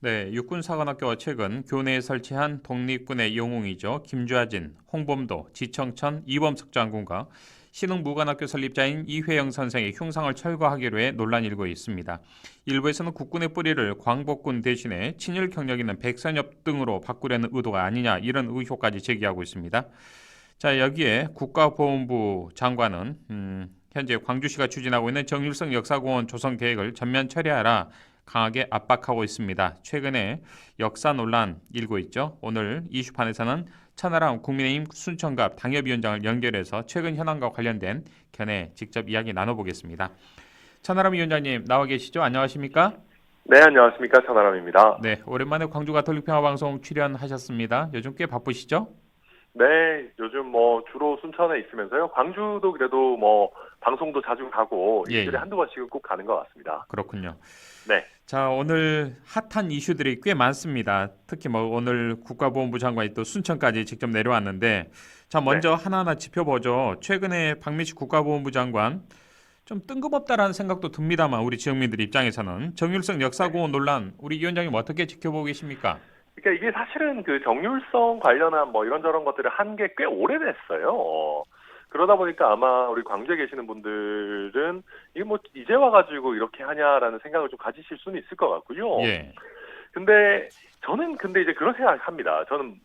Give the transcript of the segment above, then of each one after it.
네, 육군사관학교가 최근 교내에 설치한 독립군의 영웅이죠. 김좌진, 홍범도, 지청천, 이범석 장군과 신흥무관학교 설립자인 이회영 선생의 흉상을 철거하기로 해 논란이 일고 있습니다. 일부에서는 국군의 뿌리를 광복군 대신에 친일 경력 있는 백선엽 등으로 바꾸려는 의도가 아니냐 이런 의혹까지 제기하고 있습니다. 자, 여기에 국가보훈부 장관은 현재 광주시가 추진하고 있는 정일성 역사공원 조성 계획을 전면 처리하라 강하게 압박하고 있습니다. 최근에 역사 논란 일고 있죠. 오늘 이슈판에서는 천하람 국민의힘 순천갑 당협위원장을 연결해서 최근 현황과 관련된 견해 직접 이야기 나눠보겠습니다. 천하람 위원장님 나와 계시죠? 안녕하십니까? 네, 안녕하십니까. 천하람입니다. 네, 오랜만에 광주 가톨릭평화방송 출연하셨습니다. 요즘 꽤 바쁘시죠? 네, 요즘 주로 순천에 있으면서요. 광주도 그래도 방송도 자주 가고 예, 일주일에 예. 한두 번씩은 꼭 가는 것 같습니다. 그렇군요. 네. 자, 오늘 핫한 이슈들이 꽤 많습니다. 특히 오늘 국가보훈부 장관이 또 순천까지 직접 내려왔는데, 자, 네. 먼저 하나하나 짚어보죠. 최근에 박민식 국가보훈부 장관 좀 뜬금없다라는 생각도 듭니다만 우리 지역민들 입장에서는 정율성 역사공원 논란 우리 위원장님 어떻게 지켜보고 계십니까? 그러니까 이게 사실은 그 정률성 관련한 이런저런 것들을 한 게 꽤 오래됐어요. 그러다 보니까 아마 우리 광주에 계시는 분들은 이게 이제 와가지고 이렇게 하냐라는 생각을 좀 가지실 수는 있을 것 같고요. 예, 저는 이제 그런 생각을 합니다. 저는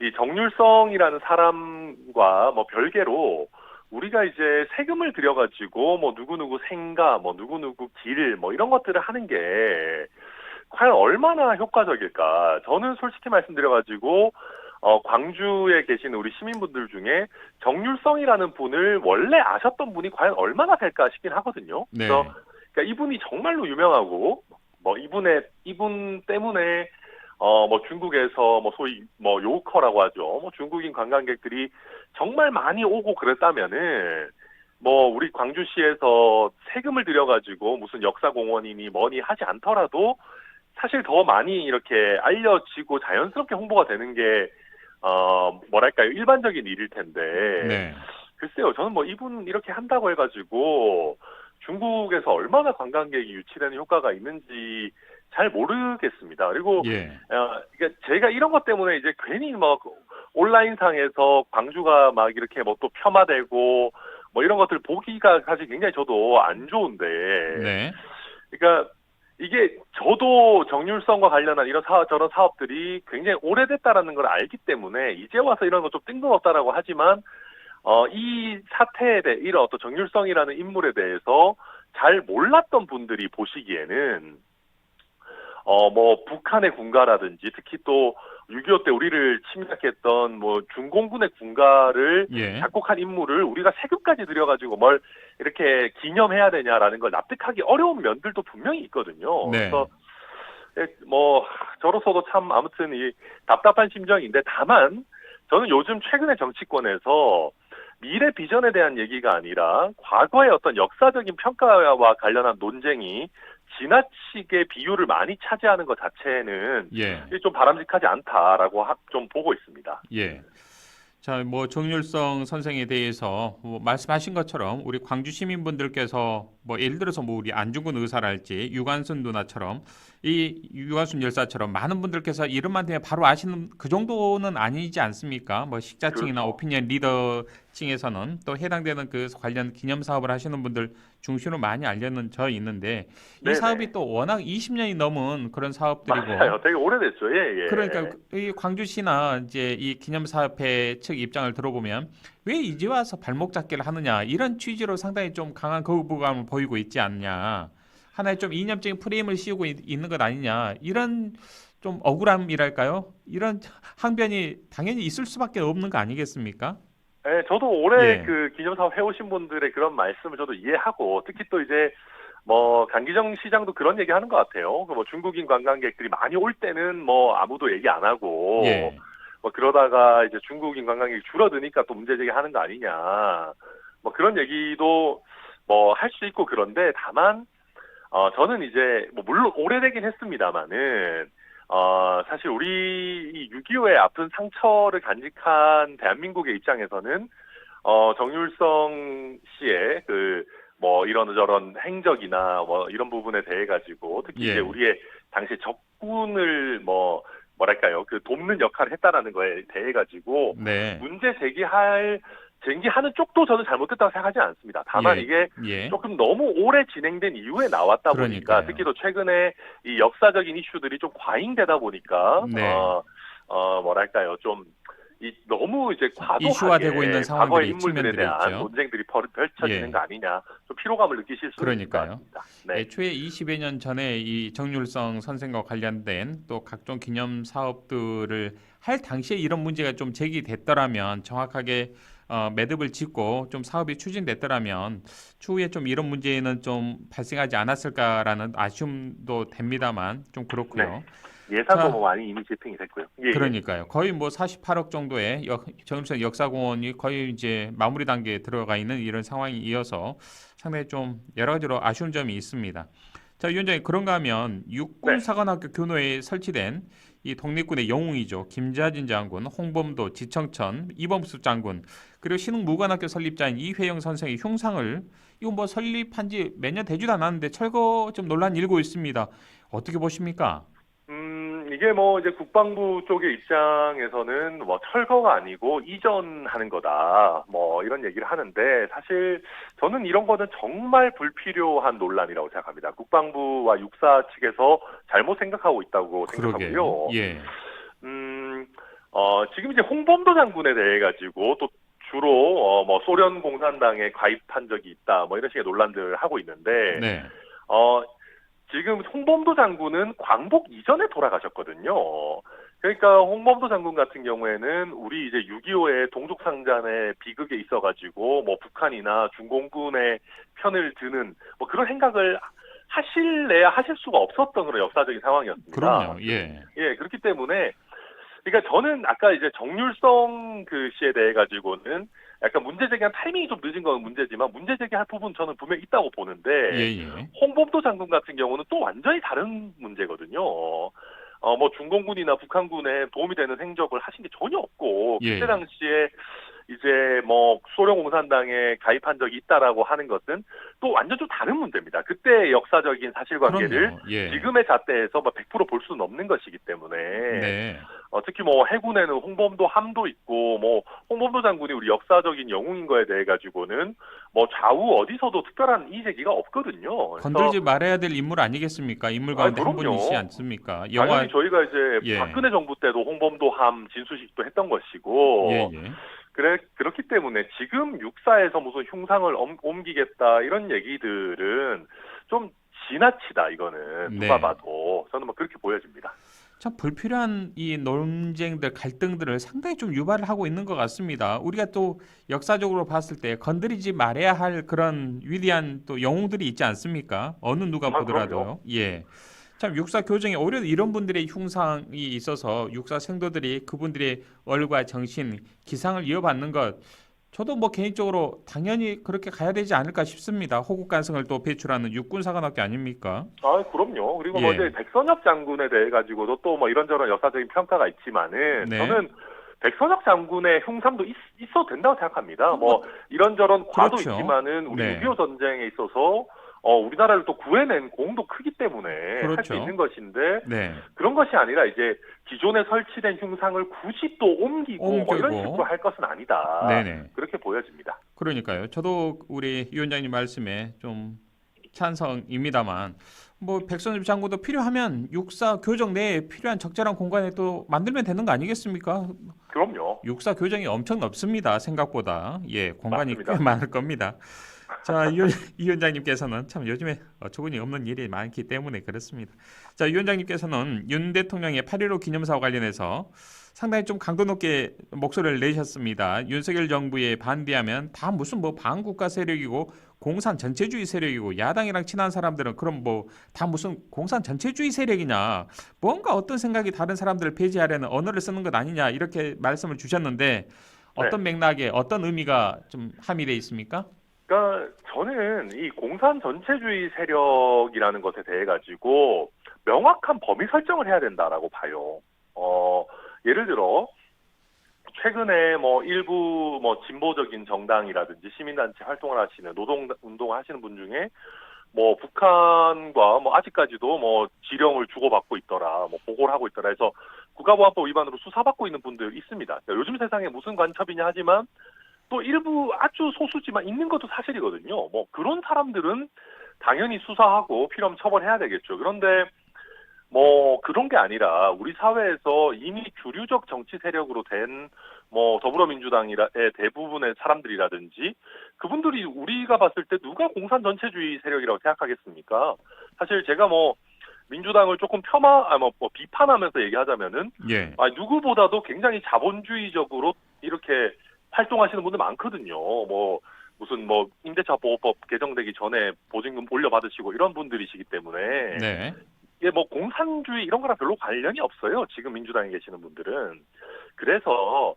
이 정률성이라는 사람과 별개로 우리가 이제 세금을 들여가지고 누구누구 생가, 누구누구 길, 이런 것들을 하는 게 과연 얼마나 효과적일까? 저는 솔직히 말씀드려가지고 광주에 계신 우리 시민분들 중에 정률성이라는 분을 원래 아셨던 분이 과연 얼마나 될까 싶긴 하거든요. 네, 그래서 그러니까 이분이 정말로 유명하고 이분 때문에 중국에서 소위 요커라고 하죠. 중국인 관광객들이 정말 많이 오고 그랬다면은 우리 광주시에서 세금을 들여가지고 무슨 역사공원이니 뭐니 하지 않더라도 사실 더 많이 이렇게 알려지고 자연스럽게 홍보가 되는 게 뭐랄까요, 일반적인 일일 텐데. 네, 글쎄요, 저는 이분 이렇게 한다고 해가지고 중국에서 얼마나 관광객이 유치되는 효과가 있는지 잘 모르겠습니다. 그리고 예, 그러니까 제가 이런 것 때문에 이제 괜히 온라인상에서 광주가 이렇게 또 폄하되고 이런 것들 보기가 사실 굉장히 저도 안 좋은데. 네, 그러니까 이게 저도 정률성과 관련한 이런 저런 사업들이 굉장히 오래됐다라는 걸 알기 때문에 이제 와서 이런 거 좀 뜬금없다라고 하지만 이 사태에 대해 이런 어떤 정률성이라는 인물에 대해서 잘 몰랐던 분들이 보시기에는 북한의 군가라든지 특히 또 6.25 때 우리를 침략했던 중공군의 군가를 예, 작곡한 인물을 우리가 세금까지 들여가지고 뭘 이렇게 기념해야 되냐라는 걸 납득하기 어려운 면들도 분명히 있거든요. 네, 그래서 저로서도 참 아무튼 이 답답한 심정인데, 다만 저는 요즘 최근에 정치권에서 미래 비전에 대한 얘기가 아니라 과거의 어떤 역사적인 평가와 관련한 논쟁이 지나치게 비율을 많이 차지하는 것 자체는 예, 이게 좀 바람직하지 않다라고 좀 보고 있습니다. 예. 자, 정율성 선생에 대해서 말씀하신 것처럼 우리 광주 시민분들께서 예를 들어서 우리 안중근 의사랄지 유관순 누나처럼 이 유관순 열사처럼 많은 분들께서 이름만 되면 바로 아시는 그 정도는 아니지 않습니까? 식자층이나 그렇죠. 오피니언 리더층에서는 또 해당되는 그 관련 기념 사업을 하시는 분들 중심으로 많이 알려져 있는데 이 사업이 네네. 또 워낙 20년이 넘은 그런 사업들이고 맞아요. 되게 오래됐죠. 예, 그러니까 예. 이 광주시나 이제 이 기념사업회 측 입장을 들어보면 왜 이제 와서 발목 잡기를 하느냐 이런 취지로 상당히 좀 강한 거부감을 보이고 있지 않냐, 하나의 좀 이념적인 프레임을 씌우고 있는 것 아니냐 이런 좀 억울함이랄까요? 이런 항변이 당연히 있을 수밖에 없는 거 아니겠습니까? 예, 저도 올해 예, 그 기념사업 해오신 분들의 그런 말씀을 저도 이해하고, 특히 또 이제 강기정 시장도 그런 얘기 하는 것 같아요. 중국인 관광객들이 많이 올 때는 아무도 얘기 안 하고, 예, 그러다가 이제 중국인 관광객이 줄어드니까 또 문제 제기하는 거 아니냐. 그런 얘기도 할 수 있고, 그런데 다만 저는 이제 물론 오래되긴 했습니다만은 사실 우리 이 6.25의 아픈 상처를 간직한 대한민국의 입장에서는 정률성 씨의 뭐 이런저런 행적이나 뭐 이런 부분에 대해 가지고 특히 이제 예. 우리의 당시 적군을 뭐랄까요, 돕는 역할을 했다라는 거에 대해 가지고 네. 문제 제기하는 쪽도 저는 잘못됐다고 생각하지 않습니다. 다만 예. 이게 예. 조금 너무 오래 진행된 이후에 나왔다 보니까 그러니까요. 특히 또 최근에 이 역사적인 이슈들이 좀 과잉되다 보니까 네. 뭐랄까요, 좀 너무 이제 이슈화되고 있는 과도하게 과거의 상황들이 인물들에 측면들이 대한 있죠. 논쟁들이 펼쳐지는 예. 거 아니냐, 좀 피로감을 느끼실 수는 있을 것 그러니까요. 같습니다. 네. 애초에 20여 년 전에 이 정률성 선생과 관련된 또 각종 기념 사업들을 할 당시에 이런 문제가 좀 제기됐더라면 정확하게 매듭을 짓고 좀 사업이 추진됐더라면 추후에 좀 이런 문제는 좀 발생하지 않았을까라는 아쉬움도 됩니다만 좀 네. 그렇고요. 예산도 뭐 자, 많이 이미 집행이 됐고요. 예, 예. 그러니까요. 거의 뭐 48억 정도의 정음성 역사공원이 거의 이제 마무리 단계에 들어가 있는 이런 상황이 이어서 상당히 좀 여러 가지로 아쉬운 점이 있습니다. 자, 위원장님 그런가 하면 네. 육군사관학교 교노에 설치된 이 독립군의 영웅이죠. 김자진 장군, 홍범도, 지청천, 이범수 장군, 그리고 신흥무관학교 설립자인 이회영 선생의 흉상을 이거 뭐 설립한 지 몇 년 되지도 않았는데 철거 좀 논란 일고 있습니다. 어떻게 보십니까? 이게 뭐 이제 국방부 쪽의 입장에서는 뭐 철거가 아니고 이전하는 거다, 뭐 이런 얘기를 하는데 사실 저는 이런 거는 정말 불필요한 논란이라고 생각합니다. 국방부와 육사 측에서 잘못 생각하고 있다고 그러게요. 생각하고요. 예. 지금 이제 홍범도 장군에 대해 가지고 또 주로 뭐 소련 공산당에 가입한 적이 있다, 뭐 이런 식의 논란들을 하고 있는데 네. 어, 지금 홍범도 장군은 광복 이전에 돌아가셨거든요. 그러니까 홍범도 장군 같은 경우에는 우리 이제 6.25의 동족상잔의 비극에 있어가지고 뭐 북한이나 중공군의 편을 드는 뭐 그런 생각을 하실래야 하실 수가 없었던 그런 역사적인 상황이었습니다. 그럼요. 예. 예, 그렇기 때문에 그러니까 저는 아까 이제 정률성 씨에 대해 가지고는 약간 문제 제기한 타이밍이 좀 늦은 건 문제지만 문제 제기할 부분 저는 분명히 있다고 보는데 예, 예. 홍범도 장군 같은 경우는 또 완전히 다른 문제거든요. 뭐 중공군이나 북한군에 도움이 되는 행적을 하신 게 전혀 없고 예, 그때 예. 당시에 이제 뭐 소련 공산당에 가입한 적이 있다라고 하는 것은 또 완전 좀 다른 문제입니다. 그때 역사적인 사실관계를 그럼요. 예. 지금의 잣대에서 뭐 100% 볼 수는 없는 것이기 때문에 네. 특히 뭐 해군에는 홍범도 함도 있고 뭐 홍범도 장군이 우리 역사적인 영웅인 거에 대해 가지고는 뭐 좌우 어디서도 특별한 이의 제기가 없거든요. 그래서 건들지 말아야 될 인물 아니겠습니까? 인물 가운데 한 분이시지 그럼요. 않습니까? 당연히 저희가 이제 예. 박근혜 정부 때도 홍범도 함 진수식도 했던 예, 것이고 예. 그렇기 때문에 지금 육사에서 무슨 흉상을 옮기겠다 이런 얘기들은 좀 지나치다, 이거는 네. 누가 봐도 저는 뭐 그렇게 보여집니다. 참 불필요한 이 논쟁들, 갈등들을 상당히 좀 유발을 하고 있는 것 같습니다. 우리가 또 역사적으로 봤을 때 건드리지 말아야 할 그런 위대한 또 영웅들이 있지 않습니까? 어느 누가 그럼요. 보더라도요. 예. 참 육사 교정에 오히려 이런 분들의 흉상이 있어서 육사 생도들이 그분들의 얼과 정신, 기상을 이어받는 것 저도 뭐 개인적으로 당연히 그렇게 가야 되지 않을까 싶습니다. 호국간성을 또 배출하는 육군사관학교 아닙니까? 그럼요. 그리고 뭐 예. 이제 백선엽 장군에 대해 가지고도 또 뭐 이런저런 역사적인 평가가 있지만은 네. 저는 백선엽 장군의 흉상도 있어도 된다고 생각합니다. 뭐 이런저런 과도 그렇죠. 있지만은 우리 네. 6.25 전쟁에 있어서 우리나라를 또 구해낸 공도 크기 때문에 할 수 그렇죠. 있는 것인데 네. 그런 것이 아니라 이제 기존에 설치된 흉상을 굳이 또 옮기고 뭐 이런 옮기고. 식으로 할 것은 아니다. 네네. 그렇게 보여집니다. 그러니까요. 저도 우리 위원장님 말씀에 좀 찬성입니다만 뭐 백선엽 장군도 필요하면 육사 교정 내에 필요한 적절한 공간에 또 만들면 되는 거 아니겠습니까? 그럼요. 육사 교정이 엄청 넓습니다. 생각보다. 예, 공간이 맞습니다. 꽤 많을 겁니다. 자, 이 위원장님께서는 참 요즘에 어처구니 없는 일이 많기 때문에 그렇습니다. 자, 이 위원장님께서는 윤 대통령의 8.15 기념사와 관련해서 상당히 좀 강도 높게 목소리를 내셨습니다. 윤석열 정부에 반대하면 다 무슨 뭐 반국가 세력이고 공산 전체주의 세력이고 야당이랑 친한 사람들은 그럼 뭐 다 무슨 공산 전체주의 세력이냐 뭔가 어떤 생각이 다른 사람들을 배제하려는 언어를 쓰는 것 아니냐 이렇게 말씀을 주셨는데 어떤 맥락에 어떤 의미가 좀 함의되어 있습니까? 그러니까 저는 이 공산 전체주의 세력이라는 것에 대해 가지고 명확한 범위 설정을 해야 된다라고 봐요. 예를 들어 최근에 뭐 일부 뭐 진보적인 정당이라든지 시민단체 활동을 하시는 노동 운동을 하시는 분 중에 뭐 북한과 뭐 아직까지도 뭐 지령을 주고받고 있더라, 뭐 보고를 하고 있더라 해서 국가보안법 위반으로 수사받고 있는 분들 있습니다. 그러니까 요즘 세상에 무슨 간첩이냐 하지만 또 일부 아주 소수지만 있는 것도 사실이거든요. 뭐 그런 사람들은 당연히 수사하고 필요하면 처벌해야 되겠죠. 그런데 뭐 그런 게 아니라 우리 사회에서 이미 주류적 정치 세력으로 된 뭐 더불어민주당의 대부분의 사람들이라든지 그분들이 우리가 봤을 때 누가 공산 전체주의 세력이라고 생각하겠습니까? 사실 제가 뭐 민주당을 조금 뭐 비판하면서 얘기하자면은 예. 누구보다도 굉장히 자본주의적으로 이렇게 활동하시는 분들 많거든요. 뭐 무슨 뭐 임대차 보호법 개정되기 전에 보증금 올려받으시고 이런 분들이시기 때문에 네. 이게 뭐 공산주의 이런 거랑 별로 관련이 없어요. 지금 민주당에 계시는 분들은. 그래서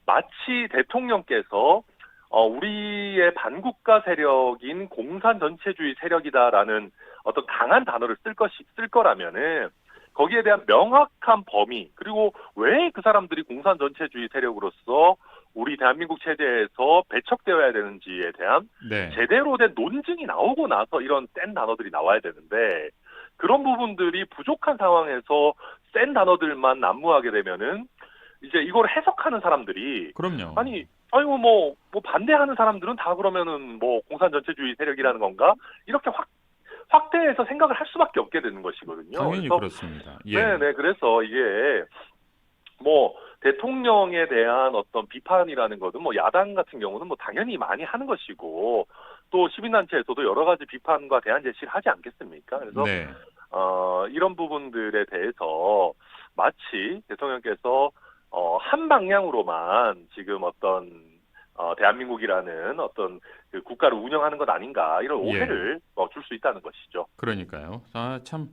마치 대통령께서 우리의 반국가 세력인 공산 전체주의 세력이다라는 어떤 강한 단어를 쓸 거라면은 거기에 대한 명확한 범위 그리고 왜 그 사람들이 공산 전체주의 세력으로서 우리 대한민국 체제에서 배척되어야 되는지에 대한 네. 제대로 된 논증이 나오고 나서 이런 센 단어들이 나와야 되는데 그런 부분들이 부족한 상황에서 센 단어들만 난무하게 되면은 이제 이걸 해석하는 사람들이 그럼요. 아니 뭐 반대하는 사람들은 다 그러면은 뭐 공산 전체주의 세력이라는 건가 이렇게 확대해서 생각을 할 수밖에 없게 되는 것이거든요. 당연히 그래서 그렇습니다. 예. 네네 그래서 이게 뭐 대통령에 대한 어떤 비판이라는 것은 뭐 야당 같은 경우는 뭐 당연히 많이 하는 것이고 또 시민단체에서도 여러 가지 비판과 대안 제시를 하지 않겠습니까? 그래서 네. 이런 부분들에 대해서 마치 대통령께서 한 방향으로만 지금 어떤 대한민국이라는 어떤 그 국가를 운영하는 것 아닌가 이런 예. 오해를 줄 수 있다는 것이죠. 그러니까요. 참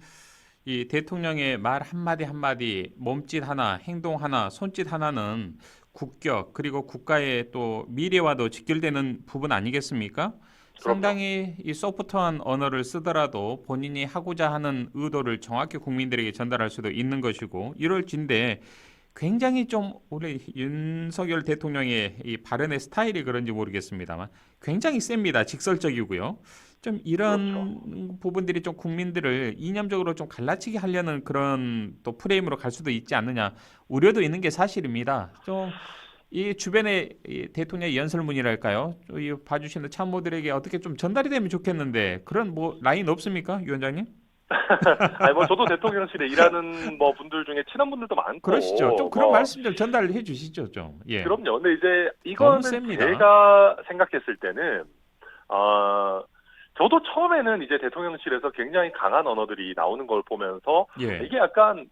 이 대통령의 말 한마디 한마디, 몸짓 하나, 행동 하나, 손짓 하나는 국격 그리고 국가의 또 미래와도 직결되는 부분 아니겠습니까? 그럼요. 상당히 이 소프트한 언어를 쓰더라도 본인이 하고자 하는 의도를 정확히 국민들에게 전달할 수도 있는 것이고 이럴진데 굉장히 좀 우리 윤석열 대통령의 이 발언의 스타일이 그런지 모르겠습니다만 굉장히 셉니다. 직설적이고요. 좀 그렇죠. 이런 부분들이 좀 국민들을 이념적으로 좀 갈라치게 하려는 그런 또 프레임으로 갈 수도 있지 않느냐 우려도 있는 게 사실입니다. 좀 이 주변에 이 대통령의 연설문이랄까요? 이 봐주시는 참모들에게 어떻게 좀 전달이 되면 좋겠는데 그런 뭐 라인 없습니까, 위원장님? 아니 뭐 저도 대통령실에 일하는 뭐 분들 중에 친한 분들도 그러시죠. 좀 많고 그런 뭐 말씀 좀 전달해 주시죠, 좀. 예. 그럼요. 근데 이제 너무 이거는 셉니다. 제가 생각했을 때는 저도 처음에는 이제 대통령실에서 굉장히 강한 언어들이 나오는 걸 보면서 예. 이게 약간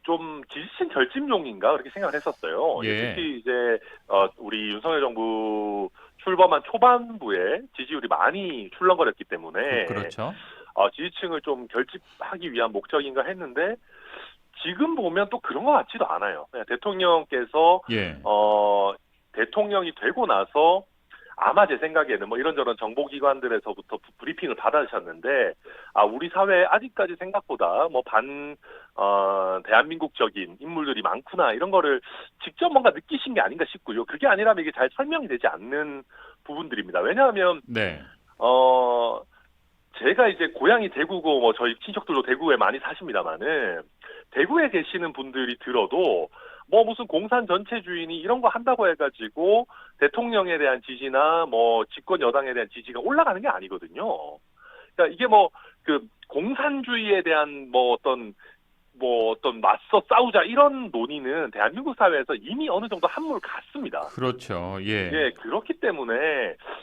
좀 지지층 결집용인가 그렇게 생각을 했었어요. 예. 특히 이제 우리 윤석열 정부 출범한 초반부에 지지율이 많이 출렁거렸기 때문에 그렇죠. 지지층을 좀 결집하기 위한 목적인가 했는데 지금 보면 또 그런 것 같지도 않아요. 그냥 대통령께서 예. 대통령이 되고 나서 아마 제 생각에는 뭐 이런저런 정보기관들에서부터 브리핑을 받으셨는데 우리 사회에 아직까지 생각보다 뭐 대한민국적인 인물들이 많구나 이런 거를 직접 뭔가 느끼신 게 아닌가 싶고요. 그게 아니라면 이게 잘 설명이 되지 않는 부분들입니다. 왜냐하면 네. 제가 이제 고향이 대구고 뭐 저희 친척들도 대구에 많이 사십니다만은 대구에 계시는 분들이 들어도 뭐 무슨 공산 전체주의니 이런 거 한다고 해가지고 대통령에 대한 지지나 뭐 집권 여당에 대한 지지가 올라가는 게 아니거든요. 그러니까 이게 뭐 그 공산주의에 대한 뭐 어떤 맞서 싸우자 이런 논의는 대한민국 사회에서 이미 어느 정도 한물 갔습니다. 그렇죠. 예. 예, 그렇기 때문에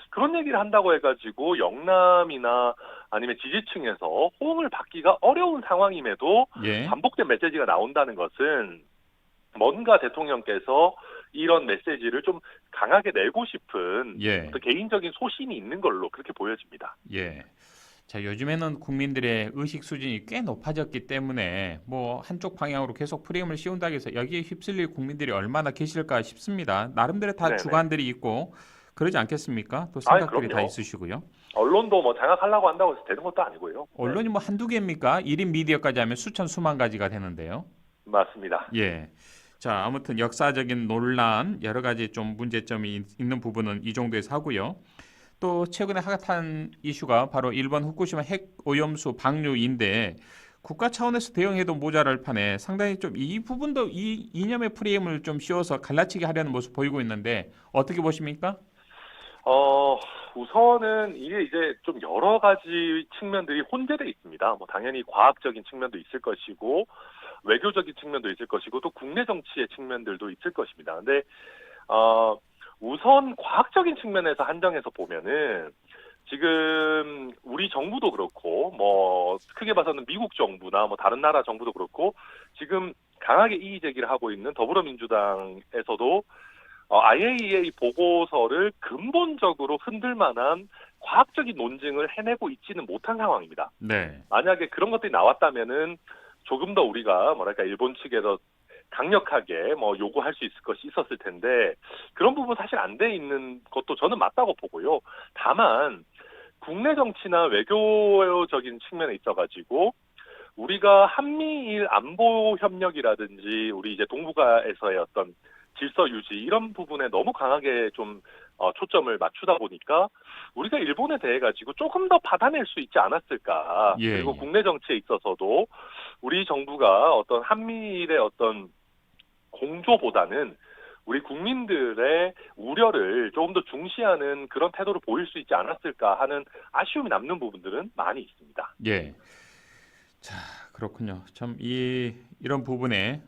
그런 얘기를 한다고 해가지고 영남이나 아니면 지지층에서 호응을 받기가 어려운 상황임에도 예. 반복된 메시지가 나온다는 것은 뭔가 대통령께서 이런 메시지를 좀 강하게 내고 싶은 예. 어떤 개인적인 소신이 있는 걸로 그렇게 보여집니다. 예. 자, 요즘에는 국민들의 의식 수준이 꽤 높아졌기 때문에 뭐 한쪽 방향으로 계속 프레임을 씌운다고 해서 여기에 휩쓸릴 국민들이 얼마나 계실까 싶습니다. 나름대로 다 네네. 주관들이 있고 그러지 않겠습니까? 또 생각들이 다 그럼요. 있으시고요. 언론도 뭐 장악하려고 한다고 해서 되는 것도 아니고요. 네. 언론이 뭐 한두 개입니까? 1인 미디어까지 하면 수천 수만 가지가 되는데요. 맞습니다. 예. 자, 아무튼 역사적인 논란 여러 가지 좀 문제점이 있는 부분은 이 정도에서 하고요. 또 최근에 핫한 이슈가 바로 일본 후쿠시마 핵 오염수 방류인데 국가 차원에서 대응해도 모자랄 판에 상당히 좀 이 부분도 이 이념의 프레임을 좀 씌워서 갈라치게 하려는 모습 보이고 있는데 어떻게 보십니까? 어, 우선은 이게 이제 좀 여러 가지 측면들이 혼재돼 있습니다. 뭐 당연히 과학적인 측면도 있을 것이고 외교적인 측면도 있을 것이고 또 국내 정치의 측면들도 있을 것입니다. 근데 어, 우선 과학적인 측면에서 한정해서 보면은 지금 우리 정부도 그렇고 뭐 크게 봐서는 미국 정부나 뭐 다른 나라 정부도 그렇고 지금 강하게 이의 제기를 하고 있는 더불어민주당에서도 IAEA 보고서를 근본적으로 흔들 만한 과학적인 논증을 해내고 있지는 못한 상황입니다. 네. 만약에 그런 것들이 나왔다면은 조금 더 우리가 뭐랄까 일본 측에서 강력하게 뭐 요구할 수 있을 것이 있었을 텐데 그런 부분 사실 안 돼 있는 것도 저는 맞다고 보고요. 다만 국내 정치나 외교적인 측면에 있어가지고 우리가 한미일 안보 협력이라든지 우리 이제 동북아에서의 어떤 질서 유지 이런 부분에 너무 강하게 좀 초점을 맞추다 보니까 우리가 일본에 대해 가지고 조금 더 받아낼 수 있지 않았을까. 예, 그리고 예. 국내 정치에 있어서도 우리 정부가 어떤 한미일의 어떤 공조보다는 우리 국민들의 우려를 조금 더 중시하는 그런 태도를 보일 수 있지 않았을까 하는 아쉬움이 남는 부분들은 많이 있습니다. 예. 자, 그렇군요. 참 이런 부분에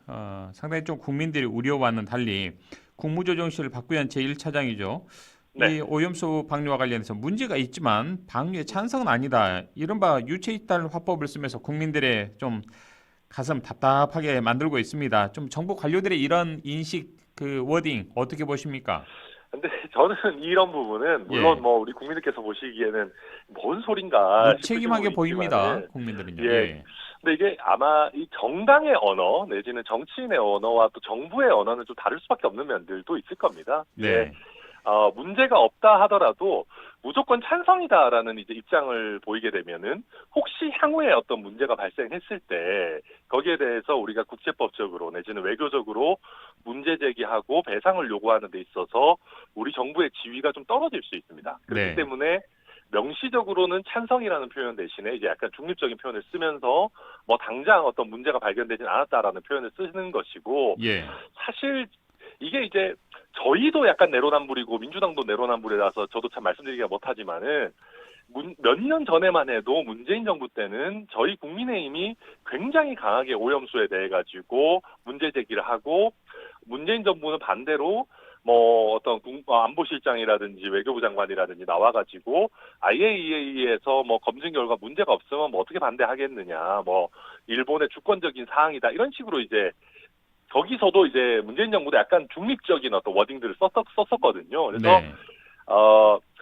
상당히 좀 국민들이 우려와는 달리 국무조정실 박구현 제1차장이죠. 네. 이 오염수 방류와 관련해서 문제가 있지만 방류에 찬성은 아니다. 이른바 유체이탈 화법을 쓰면서 국민들의 좀 가슴 답답하게 만들고 있습니다. 좀 정부 관료들의 이런 인식 그 워딩 어떻게 보십니까? 근데 저는 이런 부분은 물론 예. 뭐 우리 국민들께서 보시기에는 뭔 소린가 싶으신 무책임하게 부분이 보입니다. 있지만은 국민들은요. 예. 예. 근데 이게 아마 이 정당의 언어 내지는 정치인의 언어와 또 정부의 언어는 좀 다를 수밖에 없는 면들도 있을 겁니다. 이게 네. 문제가 없다 하더라도 무조건 찬성이다라는 이제 입장을 보이게 되면은 혹시 향후에 어떤 문제가 발생했을 때 거기에 대해서 우리가 국제법적으로 내지는 외교적으로 문제 제기하고 배상을 요구하는 데 있어서 우리 정부의 지위가 좀 떨어질 수 있습니다. 그렇기 네. 때문에 명시적으로는 찬성이라는 표현 대신에 이제 약간 중립적인 표현을 쓰면서 뭐 당장 어떤 문제가 발견되진 않았다라는 표현을 쓰는 것이고 예. 사실 이게 이제 저희도 약간 내로남불이고 민주당도 내로남불이라서 저도 참 말씀드리기가 못하지만은 몇 년 전에만 해도 문재인 정부 때는 저희 국민의힘이 굉장히 강하게 오염수에 대해 가지고 문제 제기를 하고 문재인 정부는 반대로 뭐 어떤 안보실장이라든지 외교부 장관이라든지 나와가지고 IAEA에서 뭐 검증 결과 문제가 없으면 뭐 어떻게 반대하겠느냐 뭐 일본의 주권적인 사항이다 이런 식으로 이제 거기서도 이제 문재인 정부도 약간 중립적인 어떤 워딩들을 썼었거든요. 그래서 네.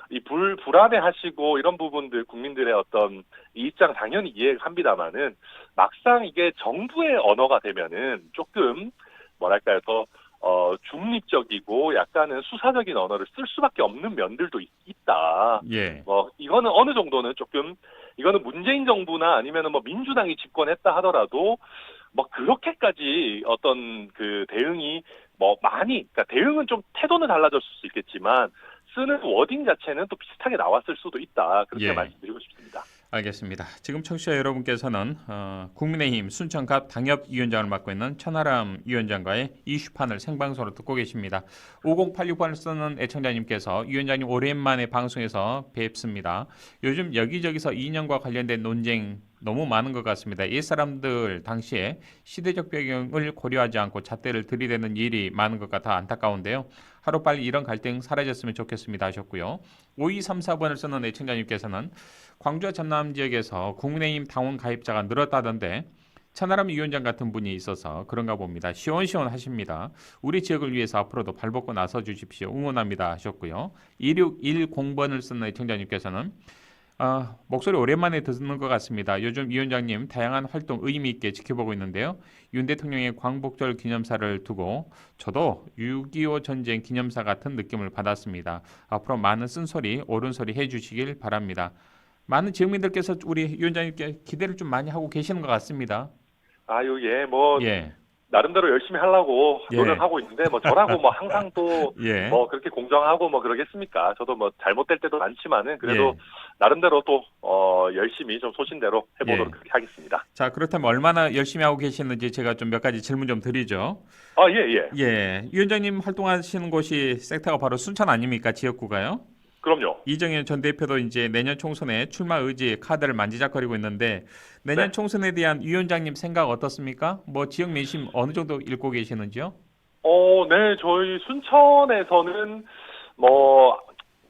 이 불안해하시고 이런 부분들 국민들의 어떤 이 입장 당연히 이해합니다만은 막상 이게 정부의 언어가 되면은 조금 뭐랄까요 더 중립적이고 약간은 수사적인 언어를 쓸 수밖에 없는 면들도 있다. 예. 뭐 이거는 어느 정도는 조금 이거는 문재인 정부나 아니면은 뭐 민주당이 집권했다 하더라도 뭐 그렇게까지 어떤 그 대응이 뭐 많이 그러니까 대응은 좀 태도는 달라졌을 수 있겠지만 쓰는 워딩 자체는 또 비슷하게 나왔을 수도 있다. 그렇게 예. 말씀드리고 싶습니다. 알겠습니다. 지금 청취자 여러분께서는 국민의힘 순천갑 당협위원장을 맡고 있는 천하람 위원장과의 이슈판을 생방송으로 듣고 계십니다. 5086번을 쓰는 애청자님께서 위원장님 오랜만에 방송에서 뵙습니다. 요즘 여기저기서 이념과 관련된 논쟁 너무 많은 것 같습니다. 옛사람들 당시에 시대적 배경을 고려하지 않고 잣대를 들이대는 일이 많은 것 같아 안타까운데요. 하루빨리 이런 갈등 사라졌으면 좋겠습니다 하셨고요. 5234번을 쓰는 애청자님께서는 광주와 전남 지역에서 국민의힘 당원 가입자가 늘었다던데 천하람 위원장 같은 분이 있어서 그런가 봅니다. 시원시원하십니다. 우리 지역을 위해서 앞으로도 발벗고 나서 주십시오. 응원합니다 하셨고요. 2610번을 쓰는 애청자님께서는 목소리 오랜만에 듣는 것 같습니다. 요즘 위원장님 다양한 활동 의미 있게 지켜보고 있는데요. 윤 대통령의 광복절 기념사를 두고 저도 6.25 전쟁 기념사 같은 느낌을 받았습니다. 앞으로 많은 쓴소리, 옳은소리 해주시길 바랍니다. 많은 지역민들께서 우리 위원장님께 기대를 좀 많이 하고 계시는 것 같습니다. 아유 예, 뭐 예, 나름대로 열심히 하려고 예. 노력하고 있는데 뭐 저라고 뭐 항상 또 예. 뭐 그렇게 공정하고 뭐 그러겠습니까? 저도 뭐 잘못될 때도 많지만은 그래도 예. 나름대로 또 열심히 좀 소신대로 해보도록 예. 그렇게 하겠습니다. 자, 그렇다면 얼마나 열심히 하고 계시는지 제가 좀 몇 가지 질문 좀 드리죠. 아, 예, 예. 예. 위원장님 활동하시는 곳이 섹터가 바로 순천 아닙니까? 지역구가요? 그럼요. 이정현 전 대표도 이제 내년 총선에 출마 의지 카드를 만지작거리고 있는데 네. 내년 총선에 대한 위원장님 생각 어떻습니까? 뭐 지역 민심 어느 정도 읽고 계시는지요? 네, 저희 순천에서는 뭐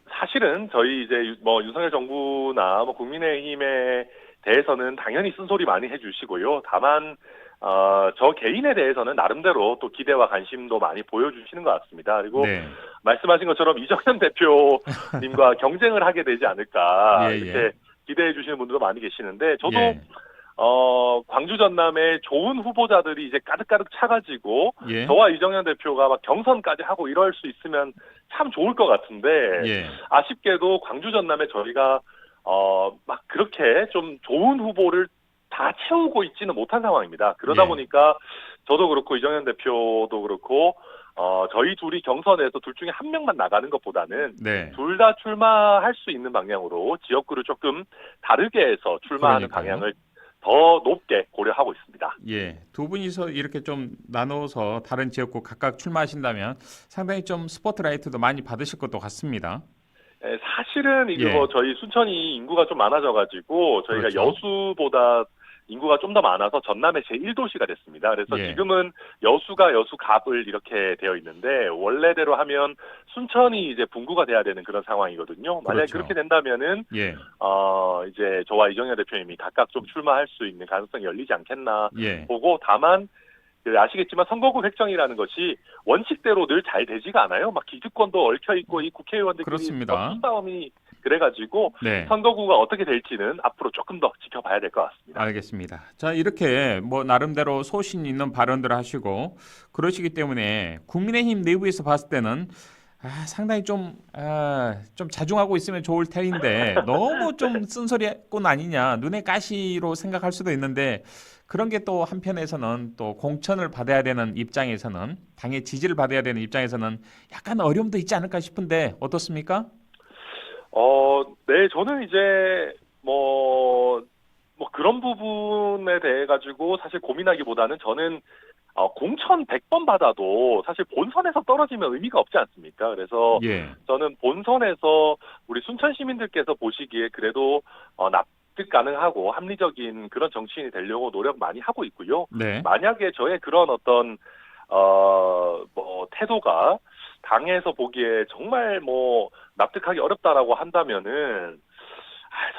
사실은 저희 이제 뭐 윤석열 정부나 뭐 국민의힘에 대해서는 당연히 쓴소리 많이 해주시고요. 다만 저 개인에 대해서는 나름대로 또 기대와 관심도 많이 보여주시는 것 같습니다. 그리고 네. 말씀하신 것처럼 이정현 대표님과 경쟁을 하게 되지 않을까 예, 이렇게 예. 기대해 주시는 분들도 많이 계시는데 저도 예. 광주 전남에 좋은 후보자들이 이제 가득가득 차가지고 예. 저와 이정현 대표가 막 경선까지 하고 이럴 수 있으면 참 좋을 것 같은데 예. 아쉽게도 광주 전남에 저희가 막 그렇게 좀 좋은 후보를 다 채우고 있지는 못한 상황입니다. 그러다 예. 보니까 저도 그렇고 이정현 대표도 그렇고 저희 둘이 경선에서 둘 중에 한 명만 나가는 것보다는 네. 둘 다 출마할 수 있는 방향으로 지역구를 조금 다르게 해서 출마하는 그러니까요. 방향을 더 높게 고려하고 있습니다. 예. 두 분이서 이렇게 좀 나눠서 다른 지역구 각각 출마하신다면 상당히 좀 스포트라이트도 많이 받으실 것도 같습니다. 사실은 이거 예. 저희 순천이 인구가 좀 많아져가지고 저희가 그렇죠. 여수보다 인구가 좀 더 많아서 전남의 제1도시가 됐습니다. 그래서 예. 지금은 여수가 여수갑을 이렇게 되어 있는데 원래대로 하면 순천이 이제 분구가 돼야 되는 그런 상황이거든요. 만약에 그렇죠. 그렇게 된다면은 예. 이제 저와 이정현 대표님이 각각 좀 출마할 수 있는 가능성이 열리지 않겠나 예. 보고 다만 아시겠지만 선거구 획정이라는 것이 원칙대로 늘 잘 되지가 않아요. 막 기득권도 얽혀 있고 이 국회의원들끼리 그렇습니다. 수싸움이 그래가지고 네. 선거구가 어떻게 될지는 앞으로 조금 더 지켜봐야 될 것 같습니다. 알겠습니다. 자, 이렇게 뭐 나름대로 소신 있는 발언들을 하시고 그러시기 때문에 국민의힘 내부에서 봤을 때는 상당히 좀 자중하고 있으면 좋을 테인데 너무 좀 쓴소리꾼 아니냐 눈에 가시로 생각할 수도 있는데 그런 게 또 한편에서는 또 공천을 받아야 되는 입장에서는 당의 지지를 받아야 되는 입장에서는 약간 어려움도 있지 않을까 싶은데 어떻습니까? 네, 저는 이제 뭐 그런 부분에 대해 가지고 사실 고민하기보다는 저는 공천 100번 받아도 사실 본선에서 떨어지면 의미가 없지 않습니까? 그래서 예. 저는 본선에서 우리 순천 시민들께서 보시기에 그래도 납득 가능하고 합리적인 그런 정치인이 되려고 노력 많이 하고 있고요. 네. 만약에 저의 그런 어떤 뭐 태도가 당에서 보기에 정말 뭐 납득하기 어렵다라고 한다면은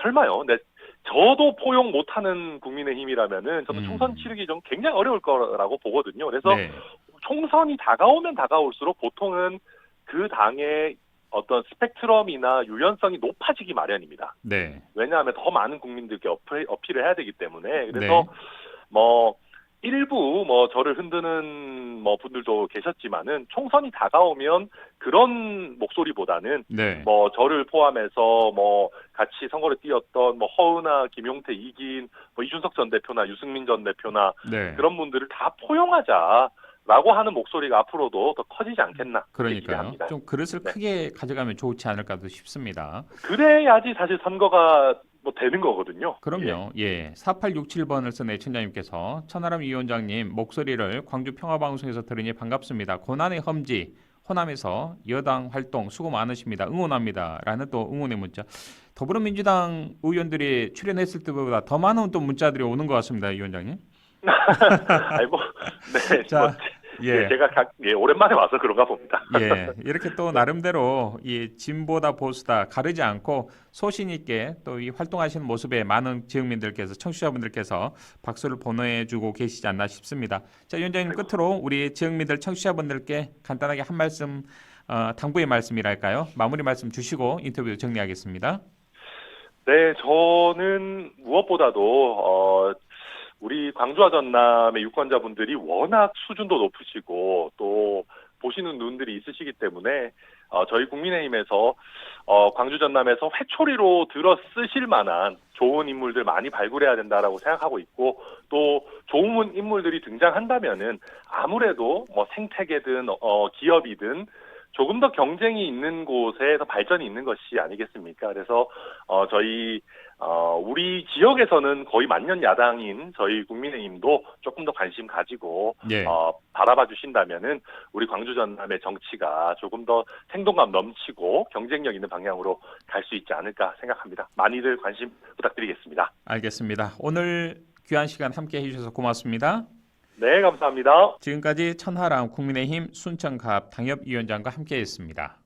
설마요. 근데 저도 포용 못하는 국민의힘이라면은 저도 총선 치르기 좀 굉장히 어려울 거라고 보거든요. 그래서 네. 총선이 다가오면 다가올수록 보통은 그 당의 어떤 스펙트럼이나 유연성이 높아지기 마련입니다. 네. 왜냐하면 더 많은 국민들께 어필을 해야 되기 때문에. 그래서 네. 뭐 일부 뭐 저를 흔드는 뭐 분들도 계셨지만은 총선이 다가오면 그런 목소리보다는 네. 뭐 저를 포함해서 뭐 같이 선거를 뛰었던 뭐 허은하, 김용태, 이기인, 뭐 이준석 전 대표나 유승민 전 대표나 네. 그런 분들을 다 포용하자라고 하는 목소리가 앞으로도 더 커지지 않겠나 그렇게 그러니까요. 기대합니다. 좀 그릇을 네. 크게 가져가면 좋지 않을까도 싶습니다. 그래야지 사실 선거가 뭐 되는 거거든요. 그럼요. 예. 4867번을 쓴 애청자님께서 천하람 위원장님 목소리를 광주 평화방송에서 들으니 반갑습니다. 고난의 험지 호남에서 여당 활동 수고 많으십니다. 응원합니다. 라는 또 응원의 문자. 더불어민주당 의원들이 출연했을 때보다 더 많은 또 문자들이 오는 것 같습니다. 위원장님. 아니 네, 자, 예. 제가 오랜만에 와서 그런가 봅니다. 예, 이렇게 또 나름대로 이 진보다 보수다 가르지 않고 소신 있게 또 이 활동하시는 모습에 많은 지역민들께서 청취자분들께서 박수를 보내주고 계시지 않나 싶습니다. 자, 위원장님 끝으로 우리 지역민들 청취자분들께 간단하게 한 말씀, 당부의 말씀이랄까요? 마무리 말씀 주시고 인터뷰 정리하겠습니다. 네, 저는 무엇보다도 우리 광주와 전남의 유권자분들이 워낙 수준도 높으시고 또 보시는 눈들이 있으시기 때문에 저희 국민의힘에서 광주 전남에서 회초리로 들어 쓰실 만한 좋은 인물들 많이 발굴해야 된다라고 생각하고 있고, 또 좋은 인물들이 등장한다면은 아무래도 뭐 생태계든 기업이든 조금 더 경쟁이 있는 곳에서 발전이 있는 것이 아니겠습니까? 그래서 우리 지역에서는 거의 만년 야당인 저희 국민의힘도 조금 더 관심 가지고 예. 바라봐 주신다면은 우리 광주 전남의 정치가 조금 더 생동감 넘치고 경쟁력 있는 방향으로 갈 수 있지 않을까 생각합니다. 많이들 관심 부탁드리겠습니다. 알겠습니다. 오늘 귀한 시간 함께 해주셔서 고맙습니다. 네, 감사합니다. 지금까지 천하람 국민의힘 순천갑 당협위원장과 함께했습니다.